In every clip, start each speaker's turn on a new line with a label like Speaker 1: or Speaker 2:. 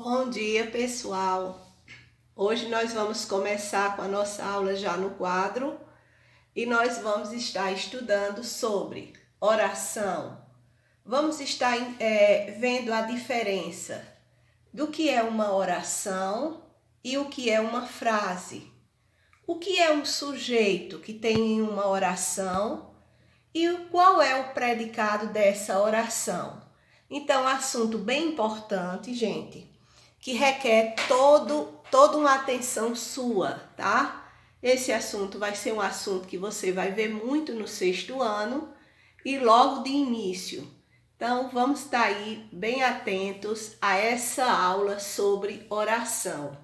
Speaker 1: Bom dia, pessoal! Hoje nós vamos começar com a nossa aula já no quadro e nós vamos estar estudando sobre oração. Vamos estar vendo a diferença do que é uma oração e o que é uma frase. O que é um sujeito que tem uma oração e qual é o predicado dessa oração. Então, assunto bem importante, gente, que requer toda uma atenção sua, tá? Esse assunto vai ser um assunto que você vai ver muito no 6º ano e logo de início. Então, vamos estar aí bem atentos a essa aula sobre oração.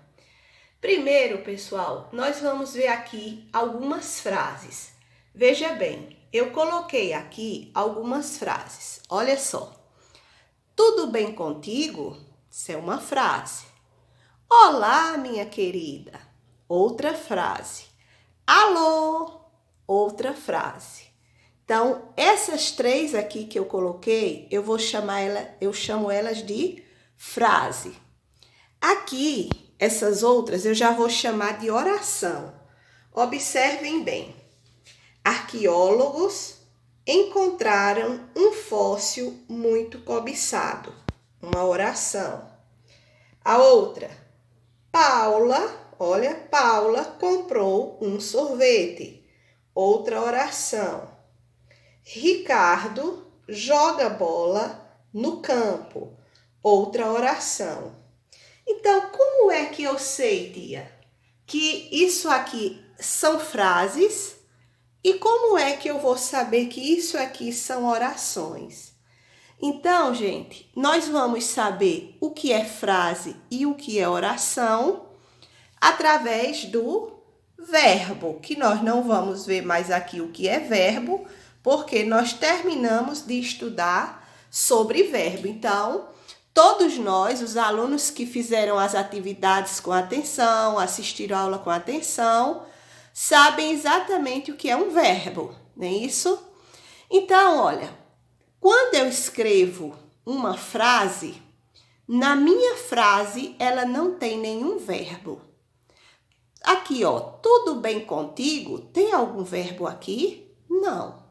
Speaker 1: Primeiro, pessoal, nós vamos ver aqui algumas frases. Veja bem, eu coloquei aqui algumas frases. Olha só. Tudo bem contigo? Isso é uma frase. Olá, minha querida. Outra frase. Alô? Outra frase. Então, essas três aqui que eu coloquei, eu chamo elas de frase. Aqui, essas outras eu já vou chamar de oração. Observem bem. Arqueólogos encontraram um fóssil muito cobiçado. Uma oração. A outra, Paula comprou um sorvete. Outra oração. Ricardo joga bola no campo. Outra oração. Então, como é que eu sei, tia, que isso aqui são frases? E como é que eu vou saber que isso aqui são orações? Então, gente, nós vamos saber o que é frase e o que é oração através do verbo, que nós não vamos ver mais aqui o que é verbo, porque nós terminamos de estudar sobre verbo. Então, todos nós, os alunos que fizeram as atividades com atenção, assistiram a aula com atenção, sabem exatamente o que é um verbo, não é isso? Então, olha, quando eu escrevo uma frase, na minha frase ela não tem nenhum verbo. Aqui, ó, tudo bem contigo? Tem algum verbo aqui? Não.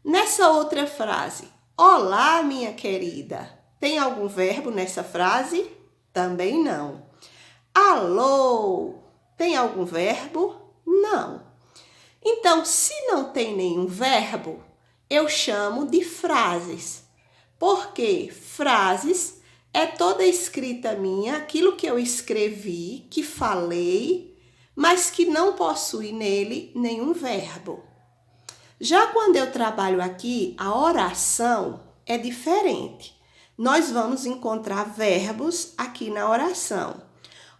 Speaker 1: Nessa outra frase, olá, minha querida, tem algum verbo nessa frase? Também não. Alô, tem algum verbo? Não. Então, se não tem nenhum verbo, eu chamo de frases. Porque frases é toda escrita minha, aquilo que eu escrevi, que falei, mas que não possui nele nenhum verbo. Já quando eu trabalho aqui, a oração é diferente. Nós vamos encontrar verbos aqui na oração.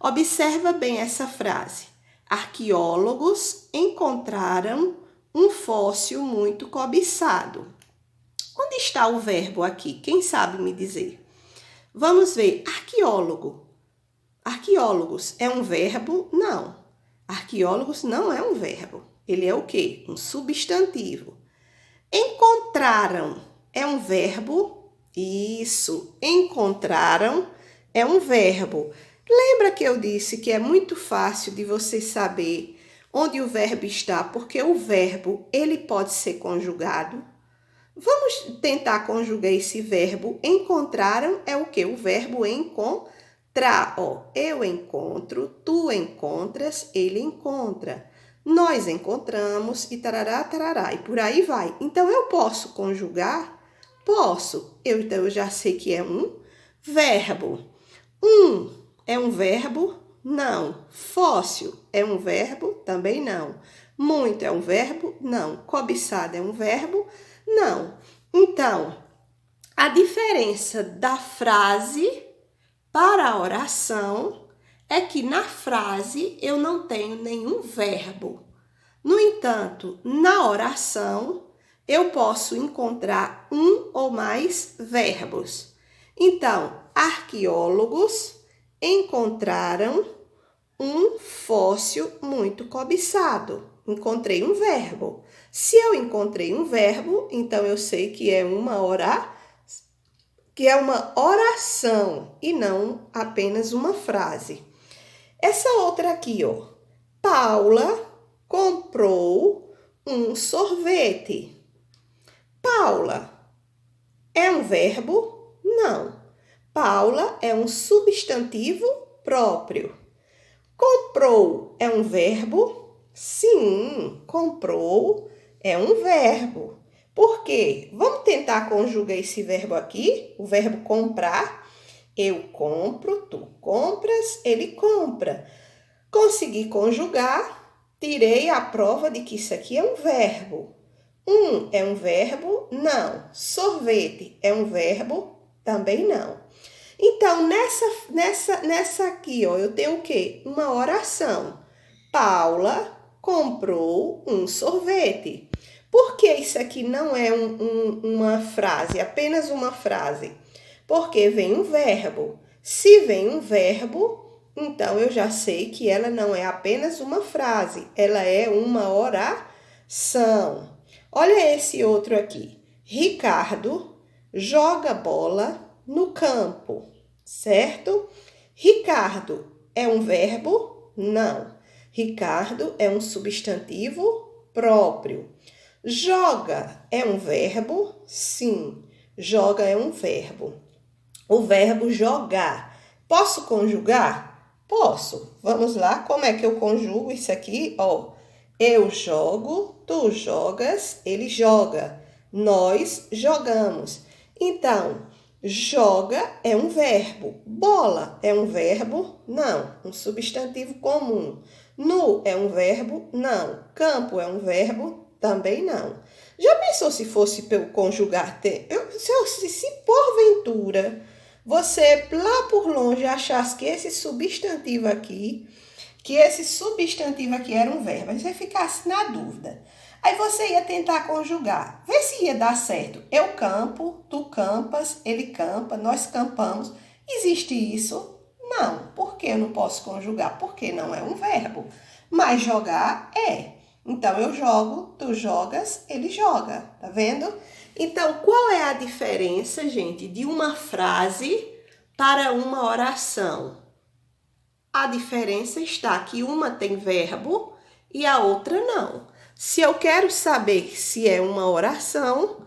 Speaker 1: Observa bem essa frase. Arqueólogos encontraram um fóssil muito cobiçado. Onde está o verbo aqui? Quem sabe me dizer? Vamos ver. Arqueólogo. Arqueólogos é um verbo? Não. Arqueólogos não é um verbo. Ele é o quê? Um substantivo. Encontraram é um verbo? Isso. Encontraram é um verbo. Lembra que eu disse que é muito fácil de você saber onde o verbo está, porque o verbo, ele pode ser conjugado. Vamos tentar conjugar esse verbo. Encontraram é o quê? O verbo encontrar. Ó, eu encontro, tu encontras, ele encontra. Nós encontramos e tarará, tarará, e por aí vai. Então, eu posso conjugar? Posso. Então, eu já sei que é um verbo. É um verbo? Não. Fóssil é um verbo? Também não. Muito é um verbo? Não. Cobiçado é um verbo? Não. Então, a diferença da frase para a oração é que na frase eu não tenho nenhum verbo. No entanto, na oração eu posso encontrar um ou mais verbos. Então, arqueólogos encontraram um fóssil muito cobiçado. Encontrei um verbo. Se eu encontrei um verbo, então eu sei que é uma oração. que é uma oração e não apenas uma frase. Essa outra aqui, ó. Paula comprou um sorvete. Paula é um verbo? Não. Paula é um substantivo próprio. Comprou é um verbo? Sim, comprou é um verbo. Por quê? Vamos tentar conjugar esse verbo aqui, o verbo comprar. Eu compro, tu compras, ele compra. Consegui conjugar, tirei a prova de que isso aqui é um verbo. É um verbo? Não. Sorvete é um verbo? Também não. Então, nessa aqui, ó, eu tenho o quê? Uma oração. Paula comprou um sorvete. Por que isso aqui não é uma frase, apenas uma frase? Porque vem um verbo. Se vem um verbo, então eu já sei que ela não é apenas uma frase, ela é uma oração. Olha esse outro aqui. Ricardo joga bola no campo, certo? Ricardo é um verbo? Não. Ricardo é um substantivo próprio. Joga é um verbo? Sim, joga é um verbo. O verbo jogar. Posso conjugar? Posso. Vamos lá, como é que eu conjugo isso aqui? Ó, eu jogo, tu jogas, ele joga. Nós jogamos. Então, joga é um verbo. Bola é um verbo? Não. Um substantivo comum. Nu é um verbo? Não. Campo é um verbo? Também não. Já pensou se fosse para eu conjugar? Se porventura você lá por longe achasse que esse substantivo aqui era um verbo, aí você ficasse na dúvida. Aí você ia tentar conjugar. Vê se ia dar certo. Eu campo, tu campas, ele campa, nós campamos. Existe isso? Não. Por que eu não posso conjugar? Porque não é um verbo. Mas jogar é. Então, eu jogo, tu jogas, ele joga. Tá vendo? Então, qual é a diferença, gente, de uma frase para uma oração? A diferença está que uma tem verbo e a outra não. Se eu quero saber se é uma oração,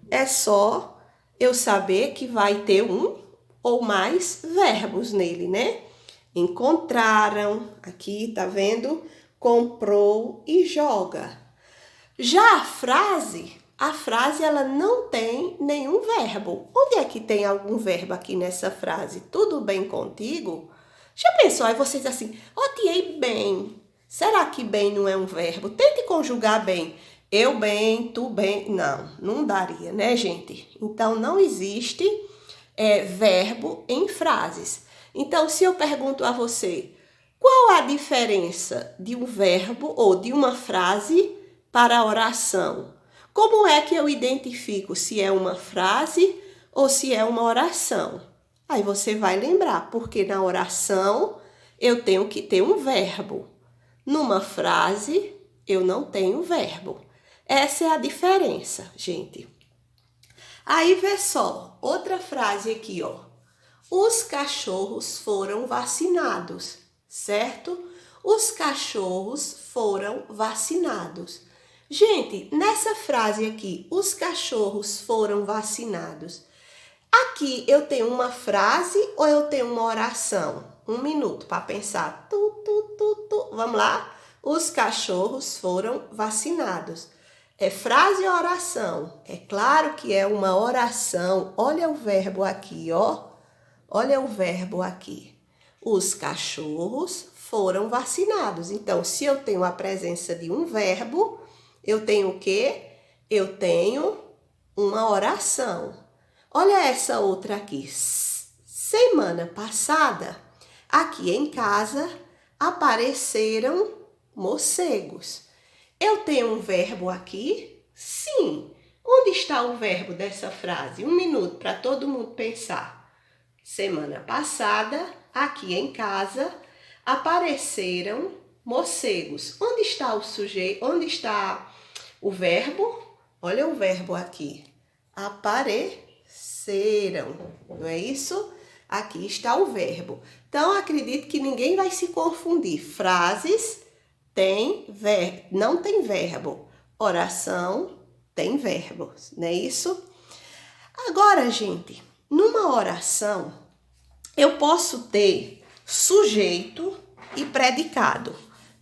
Speaker 1: é só eu saber que vai ter um ou mais verbos nele, né? Encontraram, aqui, tá vendo? Comprou e joga. Já a frase ela não tem nenhum verbo. Onde é que tem algum verbo aqui nessa frase? Tudo bem contigo? Já pensou? Aí vocês assim, odiei bem. Será que bem não é um verbo? Tente conjugar bem. Eu bem, tu bem. Não daria, né, gente? Então, não existe verbo em frases. Então, se eu pergunto a você, qual a diferença de um verbo ou de uma frase para a oração? Como é que eu identifico se é uma frase ou se é uma oração? Aí você vai lembrar, porque na oração eu tenho que ter um verbo. Numa frase, eu não tenho verbo. Essa é a diferença, gente. Aí vê só, outra frase aqui, ó. Os cachorros foram vacinados, certo? Os cachorros foram vacinados. Gente, nessa frase aqui, os cachorros foram vacinados. Aqui eu tenho uma frase ou eu tenho uma oração? 1 minuto para pensar. Vamos lá? Os cachorros foram vacinados. É frase ou oração? É claro que é uma oração. Olha o verbo aqui, ó. Olha o verbo aqui. Os cachorros foram vacinados. Então, se eu tenho a presença de um verbo, eu tenho o quê? Eu tenho uma oração. Olha essa outra aqui. Semana passada, aqui em casa, apareceram morcegos. Eu tenho um verbo aqui? Sim. Onde está o verbo dessa frase? 1 minuto para todo mundo pensar. Semana passada, aqui em casa, apareceram morcegos. Onde está o sujeito? Onde está o verbo? Olha o verbo aqui. Apareceram. apareceram, não é isso? Aqui está o verbo. Então, acredito que ninguém vai se confundir. Frases não tem verbo. Oração tem verbo, não é isso? Agora, gente, numa oração, eu posso ter sujeito e predicado.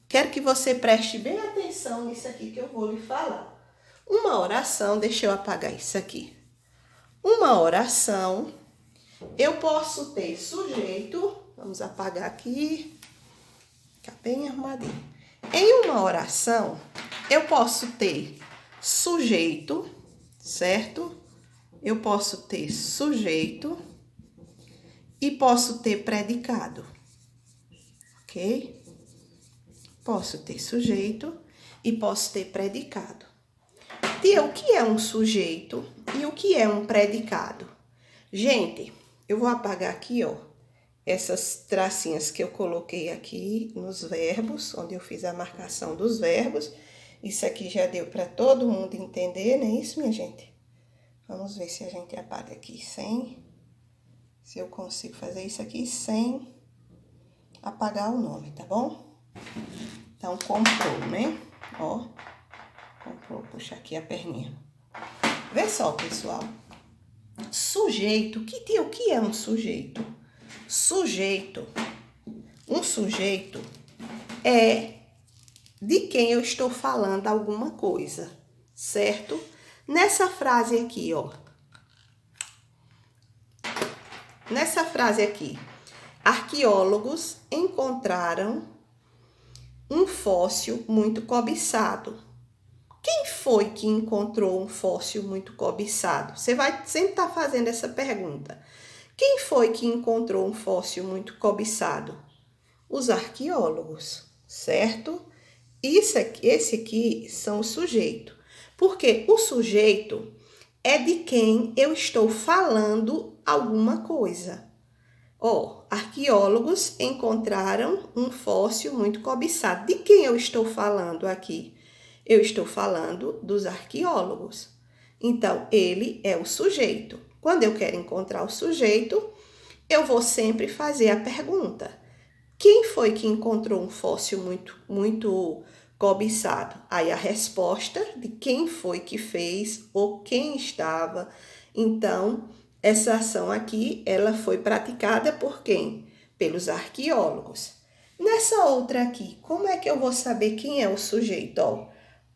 Speaker 1: Quero que você preste bem atenção nisso aqui que eu vou lhe falar. Uma oração, deixa eu apagar isso aqui. Uma oração, eu posso ter sujeito, vamos apagar aqui, fica bem arrumadinho. Em uma oração, eu posso ter sujeito, certo? Eu posso ter sujeito e posso ter predicado, ok? Posso ter sujeito e posso ter predicado. Tia, o que é um sujeito e o que é um predicado? Gente, eu vou apagar aqui, ó, essas tracinhas que eu coloquei aqui nos verbos, onde eu fiz a marcação dos verbos. Isso aqui já deu para todo mundo entender, não é isso, minha gente? Vamos ver se a gente apaga aqui se eu consigo fazer isso aqui sem apagar o nome, tá bom? Então, comprou, né? Ó, comprou, puxa aqui a perninha. Vê só, pessoal. Sujeito, o que é um sujeito? Um sujeito é de quem eu estou falando alguma coisa, certo? Nessa frase aqui, ó. Nessa frase aqui, arqueólogos encontraram um fóssil muito cobiçado. Quem foi que encontrou um fóssil muito cobiçado? Você vai sempre estar fazendo essa pergunta. Quem foi que encontrou um fóssil muito cobiçado? Os arqueólogos, certo? Esse aqui são os sujeitos. Porque o sujeito é de quem eu estou falando alguma coisa. Ó, arqueólogos encontraram um fóssil muito cobiçado. De quem eu estou falando aqui? Eu estou falando dos arqueólogos. Então, ele é o sujeito. Quando eu quero encontrar o sujeito, eu vou sempre fazer a pergunta: quem foi que encontrou um fóssil muito cobiçado? Aí a resposta de quem foi que fez ou quem estava. Então, essa ação aqui, ela foi praticada por quem? Pelos arqueólogos. Nessa outra aqui, como é que eu vou saber quem é o sujeito? Ó,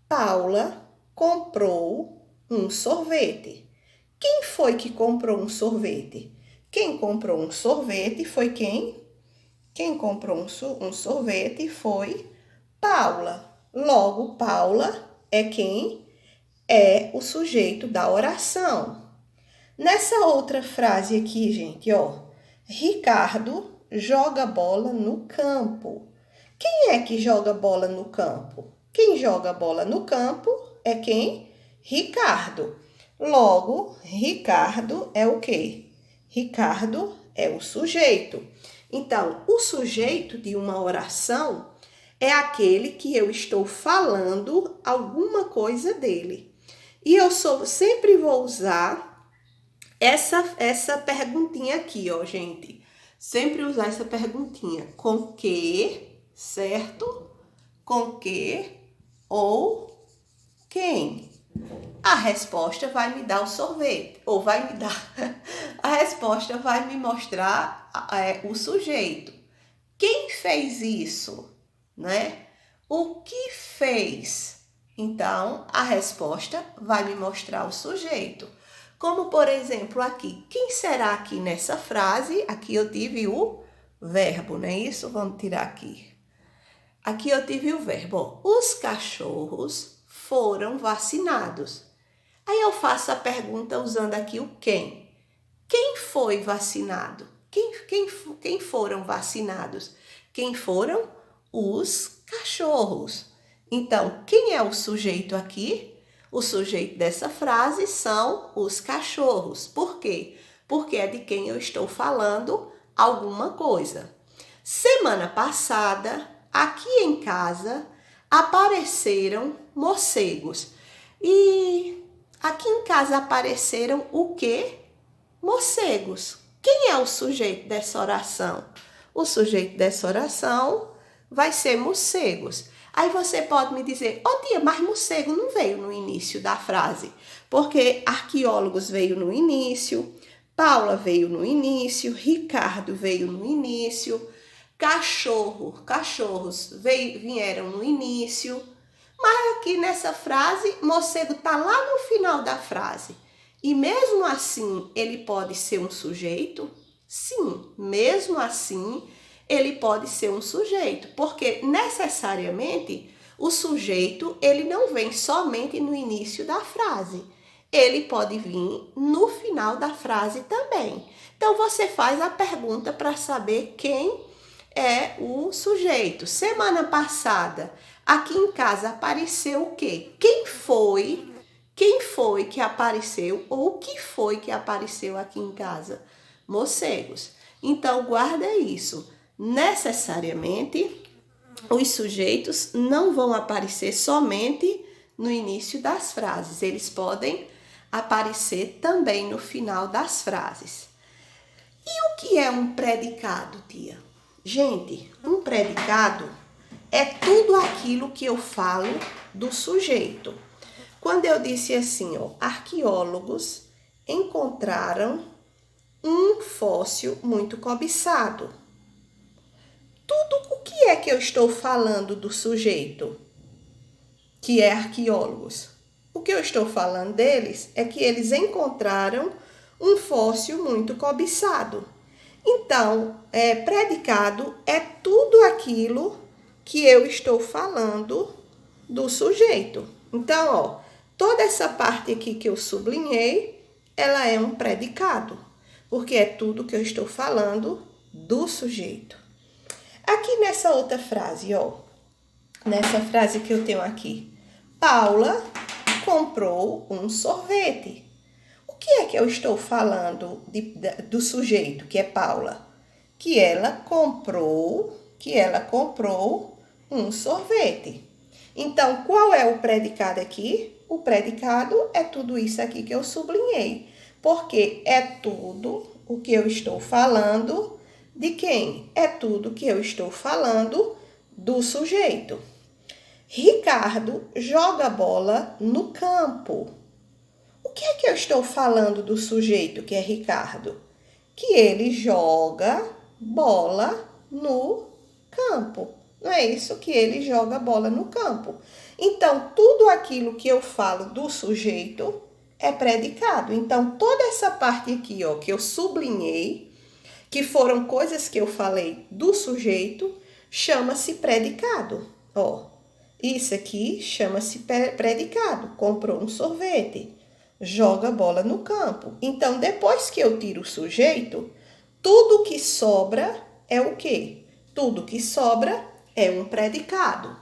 Speaker 1: Paula comprou um sorvete. Quem foi que comprou um sorvete? Quem comprou um sorvete foi quem? Quem comprou um sorvete foi Paula. Logo, Paula é quem? É o sujeito da oração. Nessa outra frase aqui, gente, ó. Ricardo joga bola no campo. Quem é que joga bola no campo? Quem joga bola no campo é quem? Ricardo. Logo, Ricardo é o quê? Ricardo é o sujeito. Então, o sujeito de uma oração é aquele que eu estou falando alguma coisa dele. E eu sempre vou usar essa perguntinha aqui, ó, gente. Sempre usar essa perguntinha. Com que, certo? Com que ou quem? A resposta vai me dar o sorvete, ou vai me dar... A resposta vai me mostrar o sujeito. Quem fez isso, né? O que fez? Então, a resposta vai me mostrar o sujeito. Como, por exemplo, aqui. Quem será aqui nessa frase? Aqui eu tive o verbo, não é isso? Vamos tirar aqui. Aqui eu tive o verbo. Os cachorros foram vacinados. Aí eu faço a pergunta usando aqui o quem. Quem foi vacinado? Quem foram vacinados? Quem foram? Os cachorros. Então, quem é o sujeito aqui? O sujeito dessa frase são os cachorros. Por quê? Porque é de quem eu estou falando alguma coisa. Semana passada, aqui em casa, apareceram morcegos. E aqui em casa apareceram o quê? morcegos. Quem é o sujeito dessa oração? O sujeito dessa oração vai ser morcegos. Aí você pode me dizer, tia, mas morcego não veio no início da frase, porque arqueólogos veio no início, Paula veio no início, Ricardo veio no início, cachorros vieram no início, mas aqui nessa frase, morcego está lá no final da frase. E mesmo assim, ele pode ser um sujeito? Sim, mesmo assim, ele pode ser um sujeito, porque necessariamente o sujeito ele não vem somente no início da frase, ele pode vir no final da frase também. Então você faz a pergunta para saber quem é o sujeito. Semana passada, aqui em casa apareceu o quê? Quem foi que apareceu ou o que foi que apareceu aqui em casa? Morcegos. Então guarda isso. Necessariamente, os sujeitos não vão aparecer somente no início das frases, eles podem aparecer também no final das frases. E o que é um predicado, tia? Gente, um predicado é tudo aquilo que eu falo do sujeito. Quando eu disse assim, arqueólogos encontraram um fóssil muito cobiçado. O que é que eu estou falando do sujeito, que é arqueólogos? O que eu estou falando deles é que eles encontraram um fóssil muito cobiçado. Então, predicado é tudo aquilo que eu estou falando do sujeito. Então, toda essa parte aqui que eu sublinhei, ela é um predicado, porque é tudo que eu estou falando do sujeito. Aqui nessa outra frase, nessa frase que eu tenho aqui, Paula comprou um sorvete. O que é que eu estou falando do sujeito, que é Paula? Que ela comprou um sorvete. Então, qual é o predicado aqui? O predicado é tudo isso aqui que eu sublinhei, porque é tudo o que eu estou falando de quem? É tudo que eu estou falando do sujeito. Ricardo joga bola no campo. O que é que eu estou falando do sujeito, que é Ricardo? Que ele joga bola no campo. Não é isso? Que ele joga bola no campo. Então, tudo aquilo que eu falo do sujeito é predicado. Então, toda essa parte aqui, que eu sublinhei, que foram coisas que eu falei do sujeito, chama-se predicado. Isso aqui chama-se predicado. Comprou um sorvete, joga bola no campo. Então, depois que eu tiro o sujeito, tudo que sobra é o quê? Tudo que sobra é um predicado.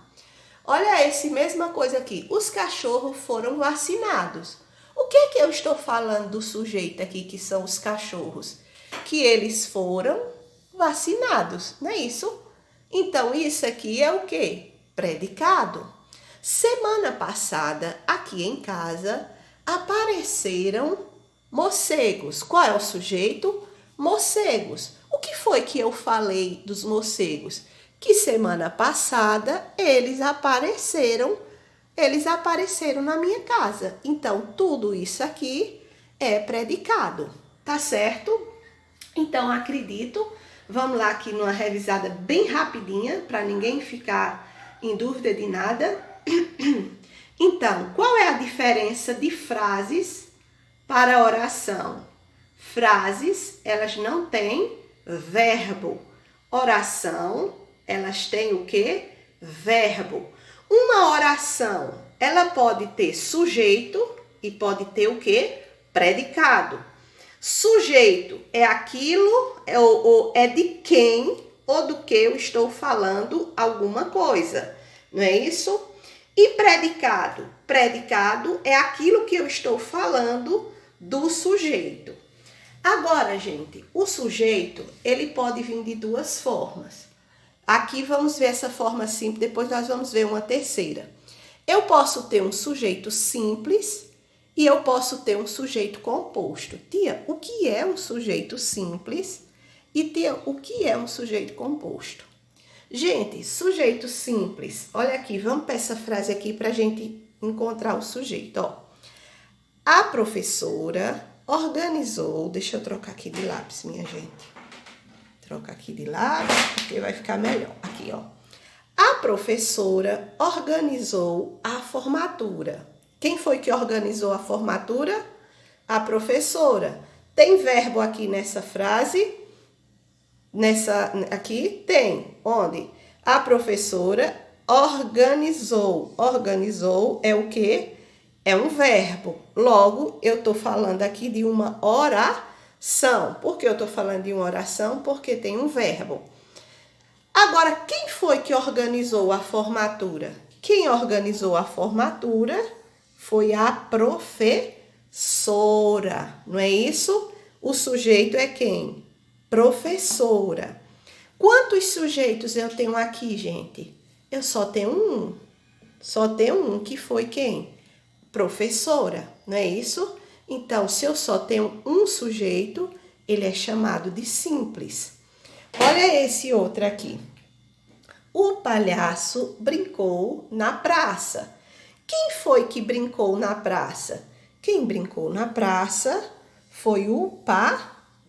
Speaker 1: Olha essa mesma coisa aqui. Os cachorros foram vacinados. O que é que eu estou falando do sujeito aqui, que são os cachorros? Que eles foram vacinados, não é isso? Então, isso aqui é o quê? Predicado. Semana passada, aqui em casa, apareceram morcegos. Qual é o sujeito? Morcegos. O que foi que eu falei dos morcegos? Que semana passada eles apareceram na minha casa. Então, tudo isso aqui é predicado, tá certo? Então, acredito, vamos lá aqui numa revisada bem rapidinha, para ninguém ficar em dúvida de nada. Então, qual é a diferença de frases para oração? Frases, elas não têm verbo. Oração, elas têm o quê? Verbo. Uma oração, ela pode ter sujeito e pode ter o quê? Predicado. Sujeito é aquilo, é de quem ou do que eu estou falando alguma coisa, não é isso? E predicado? Predicado é aquilo que eu estou falando do sujeito. Agora, gente, o sujeito, ele pode vir de duas formas. Aqui vamos ver essa forma simples, depois nós vamos ver uma terceira. Eu posso ter um sujeito simples e eu posso ter um sujeito composto. Tia, o que é um sujeito simples? E tia, o que é um sujeito composto? Gente, sujeito simples, olha aqui, vamos para essa frase aqui para a gente encontrar o sujeito, ó. A professora organizou, deixa eu trocar aqui de lápis, minha gente. Troca aqui de lápis, porque vai ficar melhor. Aqui, ó. A professora organizou a formatura. Quem foi que organizou a formatura? A professora. Tem verbo aqui nessa frase? Aqui tem. Onde? A professora organizou. Organizou é o quê? É um verbo. Logo, eu estou falando aqui de uma oração. Por que eu estou falando de uma oração? Porque tem um verbo. Agora, quem foi que organizou a formatura? Quem organizou a formatura foi a professora. Não é isso? O sujeito é quem? Professora. Quantos sujeitos eu tenho aqui, gente? Eu só tenho um. Só tenho um, que foi quem? Professora, não é isso? Então, se eu só tenho um sujeito, ele é chamado de simples. Olha esse outro aqui. O palhaço brincou na praça. Quem foi que brincou na praça? Quem brincou na praça foi o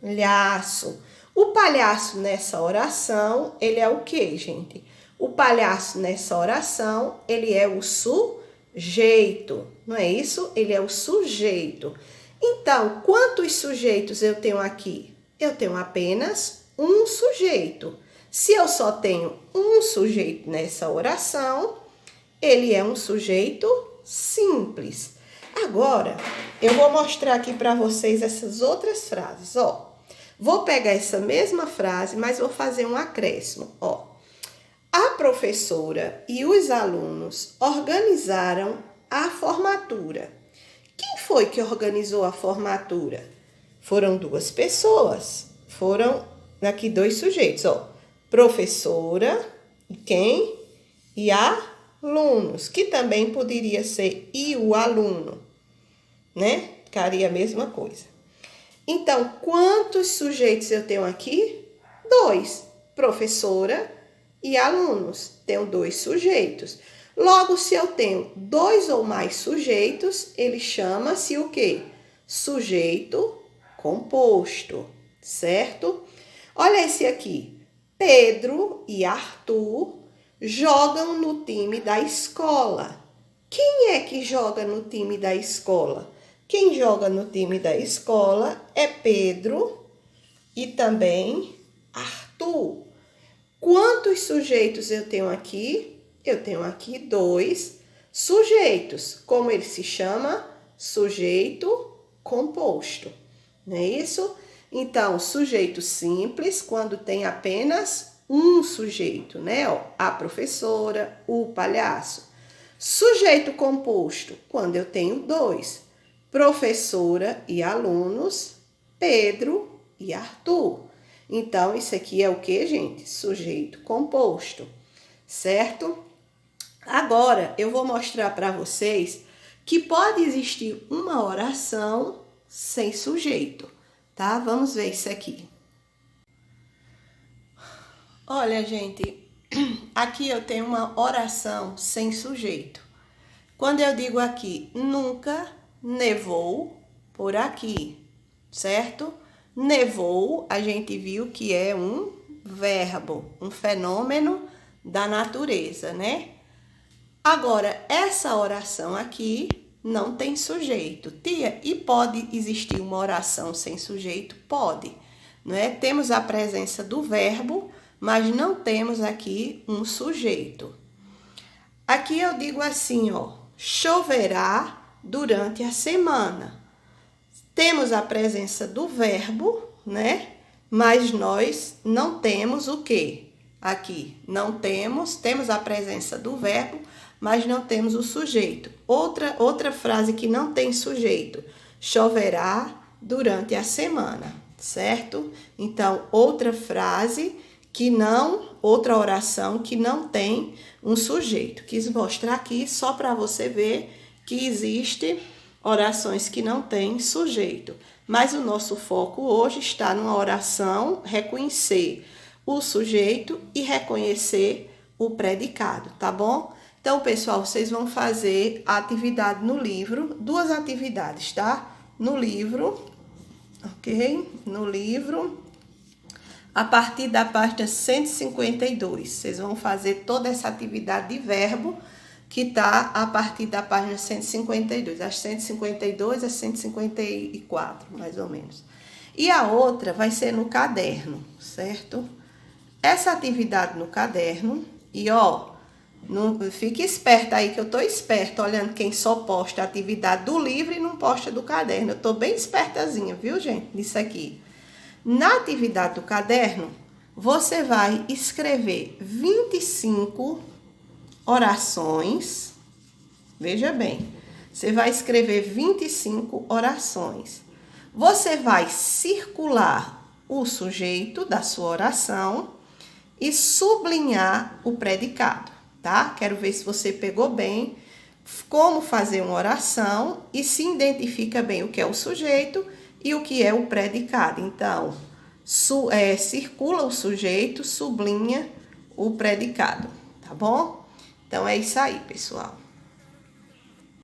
Speaker 1: palhaço. O palhaço nessa oração, ele é o quê, gente? O palhaço nessa oração, ele é o sujeito, não é isso? Ele é o sujeito. Então, quantos sujeitos eu tenho aqui? Eu tenho apenas um sujeito. Se eu só tenho um sujeito nessa oração, ele é um sujeito simples. Agora, eu vou mostrar aqui para vocês essas outras frases, ó. Vou pegar essa mesma frase, mas vou fazer um acréscimo, ó. A professora e os alunos organizaram a formatura. Quem foi que organizou a formatura? Foram duas pessoas. Foram aqui dois sujeitos, ó. Professora e quem? E alunos, que também poderia ser e o aluno, né? Ficaria a mesma coisa. Então, quantos sujeitos eu tenho aqui? Dois. Professora e alunos. Tenho dois sujeitos. Logo, se eu tenho dois ou mais sujeitos, ele chama-se o quê? Sujeito composto, certo? Olha esse aqui. Pedro e Arthur jogam no time da escola. Quem é que joga no time da escola? Quem joga no time da escola é Pedro e também Arthur. Quantos sujeitos eu tenho aqui? Eu tenho aqui dois sujeitos. Como ele se chama? Sujeito composto. Não é isso? Então, sujeito simples, quando tem apenas um sujeito, né? Ó, a professora, o palhaço. Sujeito composto, quando eu tenho dois. Professora e alunos, Pedro e Arthur. Então, isso aqui é o que, gente? Sujeito composto, certo? Agora, eu vou mostrar para vocês que pode existir uma oração sem sujeito, tá? Vamos ver isso aqui. Olha, gente, aqui eu tenho uma oração sem sujeito. Quando eu digo aqui, nunca nevou por aqui, certo? Nevou, a gente viu que é um verbo, um fenômeno da natureza, né? Agora, essa oração aqui não tem sujeito. Tia, e pode existir uma oração sem sujeito? Pode, não é? Temos a presença do verbo, mas não temos aqui um sujeito. Aqui eu digo assim, ó, choverá durante a semana. Temos a presença do verbo, né? Mas nós não temos o quê? Aqui, não temos a presença do verbo, mas não temos o sujeito. Outra frase que não tem sujeito, choverá durante a semana, certo? Então, outra frase outra oração que não tem um sujeito. Quis mostrar aqui só para você ver que existe orações que não têm sujeito. Mas o nosso foco hoje está numa oração reconhecer o sujeito e reconhecer o predicado, tá bom? Então, pessoal, vocês vão fazer a atividade no livro, 2 atividades, tá? No livro, ok? No livro, a partir da página 152. Vocês vão fazer toda essa atividade de verbo que tá a partir da página 152, as 152 a 154, mais ou menos. E a outra vai ser no caderno, certo? Essa atividade no caderno, e ó, não fique esperta aí, que eu tô esperta, olhando quem só posta a atividade do livro e não posta do caderno. Eu tô bem espertazinha, viu, gente, nisso aqui. Na atividade do caderno, você vai escrever 25 orações. Veja bem, você vai escrever 25 orações. Você vai circular o sujeito da sua oração e sublinhar o predicado, tá? Quero ver se você pegou bem como fazer uma oração e se identifica bem o que é o sujeito e o que é o predicado. Então, circula o sujeito, sublinha o predicado, tá bom? Então, é isso aí, pessoal.